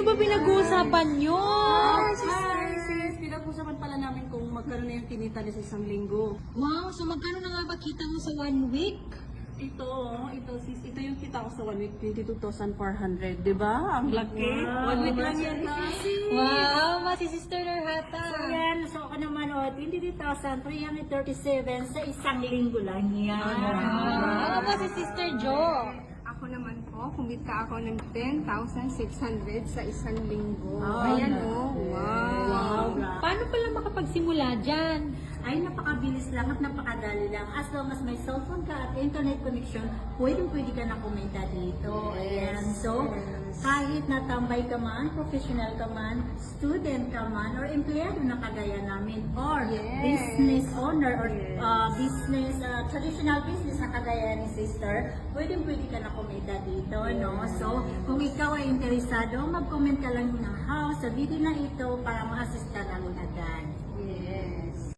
ba pinag-uusapan nyo? Hi, sis. Pinag-usapan pala namin kung magkano na yung kinita niya sa isang linggo. Wow, so magkano na nga ba kita mo sa 1 week? Ito sis, ito yung kita ko sa 1 week, 22,400, di ba? Ang laki. Wow. 1 week lang yan, sis. Wow, si Sister Norhata. So yan, so ako naman 22,337 sa isang linggo lang yan. Ako po si Sister Jo. Ako naman po, kumita ako ng 10,600 sa isang linggo. Oh, Ayan no. wow. Wow. Paano pala makapagsimula dyan? Ay, napakabilis lang at napakadali lang. As long as may cellphone ka at internet connection, pwede ka na kumita dito. Ayan. So, kahit natambay ka man, professional ka man, student ka man, or empleyado na kagaya namin, or business owner, or business, traditional business na kagaya ni sister, pwede ka na kumita dito, no? So, kung ikaw ay interesado, mag-comment ka lang ng house sa video na ito para ma-assist ka namin agad.